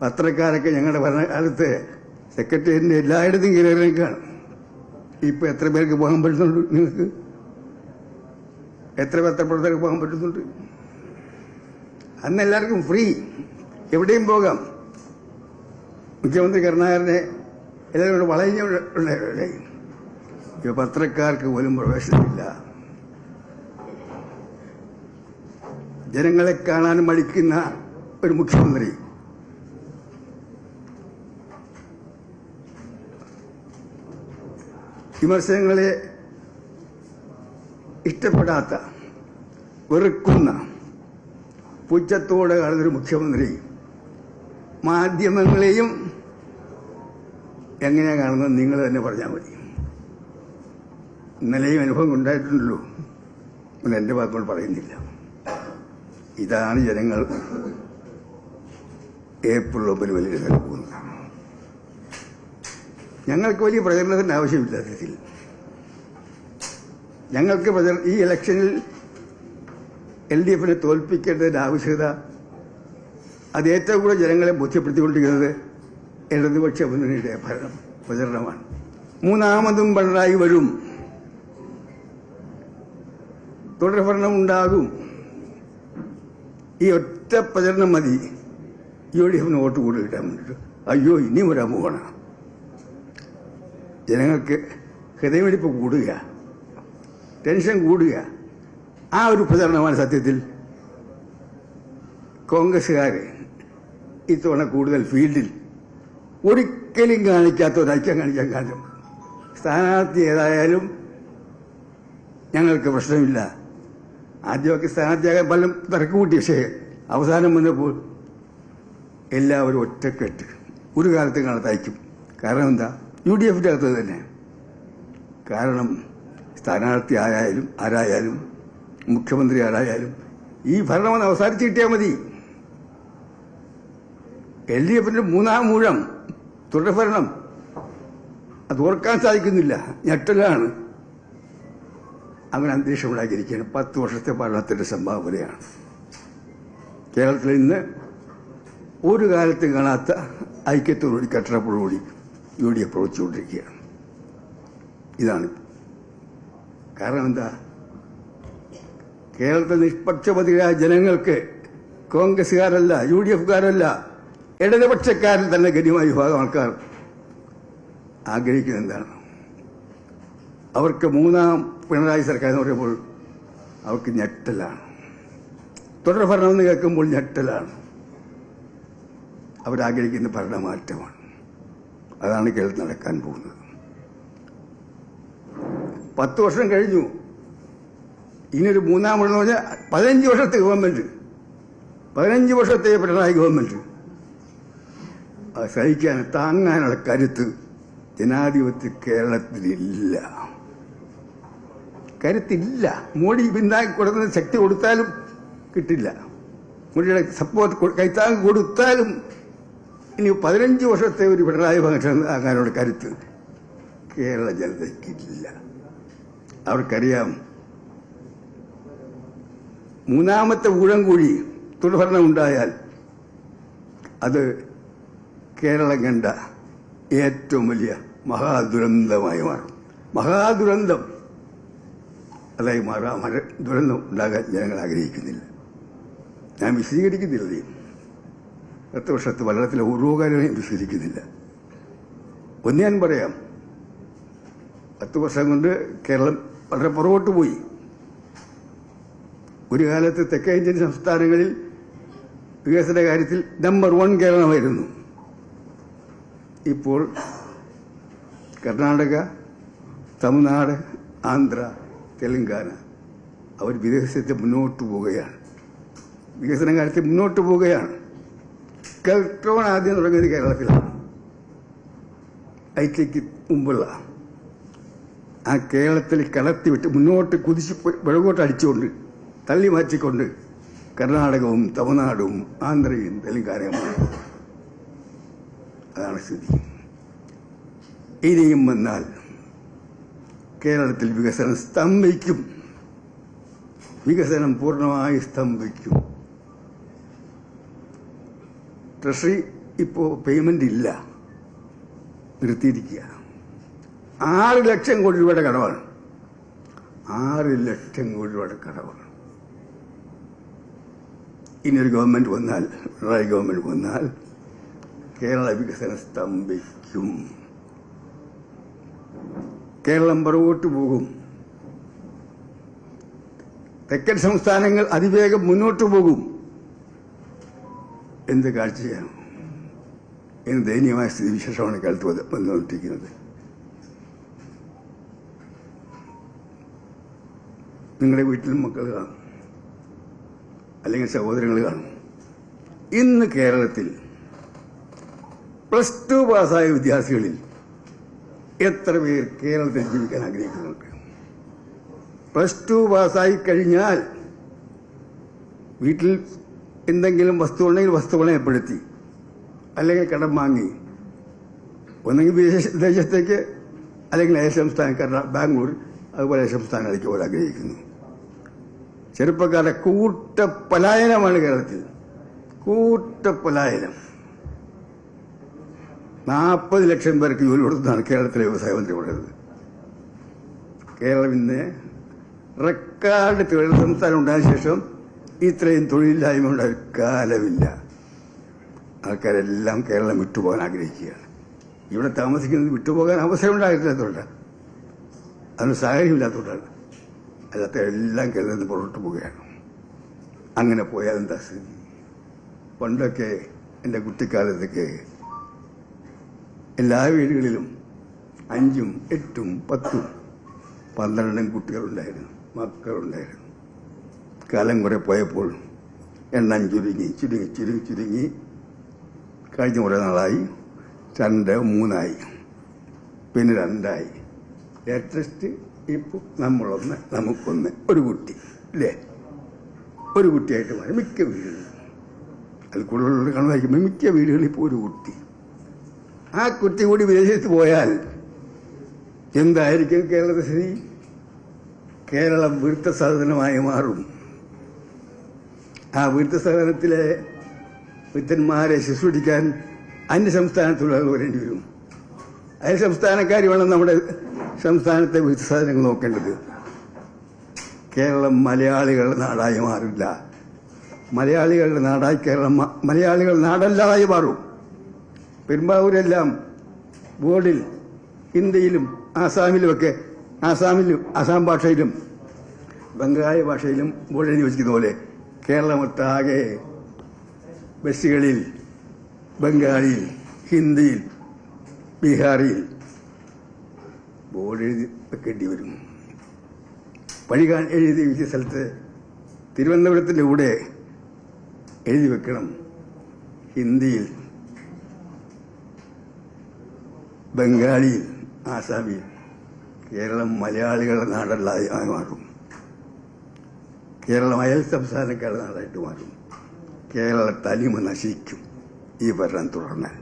പത്രക്കാരൊക്കെ ഞങ്ങളുടെ ഭരണകാലത്ത് സെക്രട്ടേറിയറ്റിൻ്റെ എല്ലായിടത്തും കയറിയേക്കാണ്. ഇപ്പം എത്ര പേർക്ക് പോകാൻ പറ്റുന്നുണ്ട്? നിങ്ങൾക്ക് എത്ര പത്രപ്രവർത്തകർക്ക് പോകാൻ പറ്റുന്നുണ്ട്? അന്ന് എല്ലാവർക്കും ഫ്രീ, എവിടെയും പോകാം. മുഖ്യമന്ത്രി കരുണാകരനെ എല്ലാവരും കൂടെ വളഞ്ഞുണ്ടായി. ഇപ്പോൾ പത്രക്കാർക്ക് പോലും പ്രവേശനമില്ല. ജനങ്ങളെ കാണാൻ മടിക്കുന്ന ഒരു മുഖ്യമന്ത്രി. വിമർശനങ്ങളെ ഇഷ്ടപ്പെടാത്ത, വെറുക്കുന്ന, പുച്ഛത്തോടെ കാണുന്നൊരു മുഖ്യമന്ത്രി മാധ്യമങ്ങളെയും എങ്ങനെയാണ് കാണുന്നത് നിങ്ങൾ തന്നെ പറഞ്ഞാൽ മതി. ഇന്നലെയും അനുഭവം ഉണ്ടായിട്ടുണ്ടല്ലോ, എൻ്റെ വാക്കുകൾ പറയുന്നില്ല. ഇതാണ് ജനങ്ങൾ ഏപ്രിൽ 9 വലിയ നൽകുന്നത്. ഞങ്ങൾക്ക് വലിയ പ്രചരണത്തിൻ്റെ ആവശ്യമില്ല. ഇതിൽ ഞങ്ങൾക്ക് ഈ ഇലക്ഷനിൽ LDFനെ തോൽപ്പിക്കേണ്ടതിൻ്റെ ആവശ്യകത അത് ഏറ്റവും കൂടുതൽ ജനങ്ങളെ ബോധ്യപ്പെടുത്തിക്കൊണ്ടിരിക്കുന്നത് ഇടതുപക്ഷ മുന്നണിയുടെ പ്രചരണമാണ്. മൂന്നാമതും പിണറായി വരും, തുടർഭരണം ഉണ്ടാകും. ഈ ഒറ്റ പ്രചരണം മതി UDFന് വോട്ട് കൂടുതൽ കിട്ടാൻ വേണ്ടിയിട്ട്. അയ്യോ ഇനിയും വരാൻ പോകണം. ജനങ്ങൾക്ക് ഹൃദയമിടിപ്പ് കൂടുക, ടെൻഷൻ കൂടുക. ആ ഒരു പ്രചരണമാണ് സത്യത്തിൽ കോൺഗ്രസ്സുകാർ ഇത്തവണ കൂടുതൽ ഫീൽഡിൽ ഒരിക്കലും കാണിക്കാത്ത ഒരു ഐക്യം കാണിക്കാൻ കാരണം. സ്ഥാനാർത്ഥി ഏതായാലും ഞങ്ങൾക്ക് പ്രശ്നമില്ല. ആദ്യമൊക്കെ സ്ഥാനാർത്ഥിയാകാൻ പലരും തിരക്കുകൂട്ടി. പക്ഷേ അവസാനം വന്നപ്പോൾ എല്ലാവരും ഒറ്റക്കെട്ട് ഒരു കാലത്തും കാണത്തയക്കും. കാരണം എന്താ? UDFന്റെ അകത്ത് തന്നെ. കാരണം സ്ഥാനാർത്ഥി ആരായാലും മുഖ്യമന്ത്രി ആരായാലും ഈ ഭരണം അവസാനിച്ച് കിട്ടിയാൽ മതി. LDFന്റെ മൂന്നാം മൂഴം തുടർഭരണം അത് ഓർക്കാൻ സാധിക്കുന്നില്ല. ഞെട്ടലാണ്. അങ്ങനെ അന്തരീക്ഷം ഉണ്ടാക്കിയിരിക്കുകയാണ്. 10 വർഷത്തെ ഭരണത്തിന്റെ സംഭാവനയാണ്. കേരളത്തിൽ ഇന്ന് ഒരു കാലത്തും കാണാത്ത ഐക്യത്തോടുകൂടി കെട്ടറപ്പോടുകൂടി UDF പ്രവർത്തിച്ചുകൊണ്ടിരിക്കുകയാണ്. ഇതാണ് കാരണം. എന്താ? കേരളത്തിൽ നിഷ്പക്ഷപാതികളായ ജനങ്ങൾക്ക് കോൺഗ്രസുകാരല്ല, UDFക്കാരല്ല, ഇടതുപക്ഷക്കാരിൽ തന്നെ ഗണ്യമായ വിഭാഗം ആൾക്കാർ ആഗ്രഹിക്കുന്നത് എന്താണ്? അവർക്ക് മൂന്നാം പിണറായി സർക്കാർ എന്ന് പറയുമ്പോൾ അവർക്ക് ഞെട്ടലാണ്. തുടർഭരണം എന്ന് കേൾക്കുമ്പോൾ ഞെട്ടലാണ്. അവരാഗ്രഹിക്കുന്ന ഭരണമാറ്റമാണ്. അതാണ് കേരളത്തിൽ നടക്കാൻ പോകുന്നത്. 10 വർഷം കഴിഞ്ഞു. ഇനിയൊരു മൂന്നാമെന്ന് പറഞ്ഞാൽ 15 വർഷത്തെ ഗവൺമെന്റ്, 15 വർഷത്തെ പിണറായി ഗവൺമെന്റ് അത് സഹിക്കാൻ താങ്ങാനുള്ള കരുത്ത് ജനാധിപത്യ കേരളത്തിലില്ല. കരുത്തില്ല. മോഡി പിന്താങ്ങി കൊടുക്കുന്ന ശക്തി കൊടുത്താലും കിട്ടില്ല. മോഡിയുടെ സപ്പോർട്ട് കൈത്താങ്ങ് കൊടുത്താലും ഇനി 15 വർഷത്തെ ഒരു പിണറായി താങ്ങാനുള്ള കരുത്ത് കേരള ജനതയ്ക്കില്ല. അവർക്കറിയാം മൂന്നാമത്തെ ഊഴം കൂടി തുടർഭരണം ഉണ്ടായാൽ അത് കേരളം കണ്ട ഏറ്റവും വലിയ മഹാദുരന്തമായി മാറും. മഹാദുരന്തം അതായി മാറാം. ദുരന്തം ഉണ്ടാകാൻ ജനങ്ങൾ ആഗ്രഹിക്കുന്നില്ല. ഞാൻ വിശദീകരിക്കുന്നില്ല. 10 വർഷത്തെ ഭരണത്തിലെ ഓരോ കാര്യവും വിശദീകരിക്കുന്നില്ല. ഒന്ന് ഞാൻ പറയാം. 10 വർഷം കൊണ്ട് കേരളം വളരെ പുറകോട്ട് പോയി. ഒരു കാലത്ത് തെക്കേ ഇന്ത്യൻ സംസ്ഥാനങ്ങളിൽ വികസന കാര്യത്തിൽ നമ്പർ 1 കേരളമായിരുന്നു. ഇപ്പോൾ കർണാടക, തമിഴ്നാട്, ആന്ധ്ര, തെലങ്കാന അവർ വികസനത്തിൽ മുന്നോട്ട് പോവുകയാണ്. വികസന കാര്യത്തിൽ മുന്നോട്ട് പോവുകയാണ്. കെൽട്രോൺ ആദ്യം തുടങ്ങിയത് കേരളത്തിലാണ്. ഐക്യക്ക് മുമ്പുള്ള ആ കേരളത്തിൽ കടത്തിവിട്ട് മുന്നോട്ട് കുതിച്ച് പിഴകോട്ട് അടിച്ചുകൊണ്ട് തള്ളി മാറ്റിക്കൊണ്ട് കർണാടകവും തമിഴ്നാടും ആന്ധ്രയും തെലങ്കാനയുമാണ്. അതാണ് സ്ഥിതി. ഇനിയും വന്നാൽ കേരളത്തിൽ വികസനം സ്തംഭിക്കും. വികസനം പൂർണ്ണമായി സ്തംഭിക്കും. ട്രഷറി ഇപ്പോൾ പേയ്മെന്റ് ഇല്ല, നിർത്തിയിരിക്കുക. 6 ലക്ഷം കോടി രൂപയുടെ കടവാണ്. 6 ലക്ഷം കോടി രൂപയുടെ കടവാണ്. ഇനിയൊരു ഗവൺമെന്റ് വന്നാൽ, പിണറായി ഗവൺമെന്റ് വന്നാൽ കേരള വികസനം സ്തംഭിക്കും. കേരളം പുറകോട്ട് പോകും. തെക്കൻ സംസ്ഥാനങ്ങൾ അതിവേഗം മുന്നോട്ട് പോകും. എന്ത് കാഴ്ചയാണ്! എന്ന് ദയനീയമായ സ്ഥിതിവിശേഷമാണ് കാലത്ത് വന്നുകൊണ്ടിരിക്കുന്നത്. നിങ്ങളുടെ വീട്ടിലും മക്കൾ കാണും, അല്ലെങ്കിൽ സഹോദരങ്ങൾ കാണും. ഇന്ന് കേരളത്തിൽ +2 പാസ്സായ വിദ്യാർത്ഥികളിൽ എത്ര പേർ കേരളത്തിൽ ജീവിക്കാൻ ആഗ്രഹിക്കുന്നുണ്ട്? +2 പാസ്സായി കഴിഞ്ഞാൽ വീട്ടിൽ എന്തെങ്കിലും വസ്തു ഉണ്ടെങ്കിൽ വസ്തു പണയപ്പെടുത്തി, അല്ലെങ്കിൽ കടം വാങ്ങി, ഒന്നെങ്കിൽ വിദേശത്തേക്ക്, അല്ലെങ്കിൽ അയൽ സംസ്ഥാനക്കാരുടെ ബാംഗ്ലൂർ, അതുപോലെ സംസ്ഥാനങ്ങളിലേക്ക് പോകാൻ ആഗ്രഹിക്കുന്നു. ചെറുപ്പക്കാരുടെ കൂട്ടപ്പലായനമാണ് കേരളത്തിൽ. കൂട്ടപ്പലായനം. 40 ലക്ഷം പേർക്ക് ജോലി കൊടുത്താണ് കേരളത്തിലെ വ്യവസായ മന്ത്രി പറയുന്നത്. കേരളം ഇന്ന് റെക്കോർഡ് തൊഴിൽ സംസ്ഥാനം ഉണ്ടായ ശേഷം ഇത്രയും തൊഴിലില്ലായ്മ ഉണ്ടായ കാലമില്ല. ആൾക്കാരെല്ലാം കേരളം വിട്ടുപോകാൻ ആഗ്രഹിക്കുകയാണ്. ഇവിടെ താമസിക്കുന്നത് വിട്ടുപോകാൻ അവസരം ഉണ്ടായിട്ടില്ലാത്തതുകൊണ്ട്, അതിന് സാഹചര്യമില്ലാത്തതുകൊണ്ടാണ്. അല്ലാത്ത എല്ലാം കേരളത്തിൽ നിന്ന് പുറത്തു പോവുകയാണ്. അങ്ങനെ പോയാൽ എന്താ സ്ഥിതി? പണ്ടൊക്കെ എൻ്റെ കുട്ടിക്കാലത്തൊക്കെ എല്ലാ വീടുകളിലും 5ഉം 8ഉം 10ഉം 12ഉം കുട്ടികളുണ്ടായിരുന്നു, മക്കളുണ്ടായിരുന്നു. കാലം കുറെ പോയപ്പോൾ എണ്ണം ചുരുങ്ങി കഴിഞ്ഞ കുറേ നാളായി 2, 3ആയി, പിന്നെ 2ആയി. ലേറ്റസ്റ്റ് ഇപ്പോൾ നമ്മളൊന്ന്, നമുക്കൊന്ന്, ഒരു കുട്ടി, അല്ലേ? ഒരു കുട്ടിയായിട്ട് മാറി മിക്ക വീടുകളിൽ. അത് കൂടുതലുള്ള കണക്കായിരിക്കുമ്പോൾ മിക്ക വീടുകളിൽ ഇപ്പോൾ ഒരു കുട്ടി. ആ കുട്ടി കൂടി വിദേശത്ത് പോയാൽ എന്തായിരിക്കും കേരളത്തെ സ്ഥിതി? കേരളം വൃദ്ധസദനമായി മാറും. ആ വൃദ്ധസദനത്തിലെ വൃദ്ധന്മാരെ ശുശ്രൂഷിക്കാൻ അന്യ സംസ്ഥാനത്തുള്ളവർ വരേണ്ടി വരും. അയൽ സംസ്ഥാനക്കാർ വേണം നമ്മുടെ സംസ്ഥാനത്തെ വൃദ്ധസദനങ്ങൾ നോക്കേണ്ടത്. കേരളം മലയാളികളുടെ നാടായി മാറില്ല. മലയാളികളുടെ നാടായി കേരളം മലയാളികൾ നാടല്ലാതായി മാറും. പെരുമ്പാവൂരെല്ലാം ബോർഡിൽ ഹിന്ദിയിലും ആസാമിലുമൊക്കെ, ആസാം ഭാഷയിലും ബംഗാളി ഭാഷയിലും ബോർഡ് എഴുതി വച്ചിരിക്കുന്ന പോലെ കേരളമൊട്ടാകെ ബസ്സുകളിൽ ബംഗാളിയിൽ, ഹിന്ദിയിൽ, ബീഹാറിയിൽ ബോർഡ് എഴുതി വെക്കേണ്ടി വരും. വഴി എഴുതി വെച്ച സ്ഥലത്ത് തിരുവനന്തപുരത്തിൻ്റെ കൂടെ എഴുതി വെക്കണം ഹിന്ദിയിൽ, ബംഗാളിയിൽ, ആസാമിൽ. കേരളം മലയാളികളുടെ നാടല്ലാതെ മാറും. കേരളം അയൽ സംസ്ഥാനക്കാരുടെ നാടായിട്ട് മാറും. കേരള തനിമ നശിക്കും ഈ ഭരണം തുടർന്നാൽ.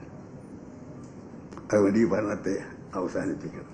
അതുകൊണ്ട് ഈ ഭരണത്തെ അവസാനിപ്പിക്കണം.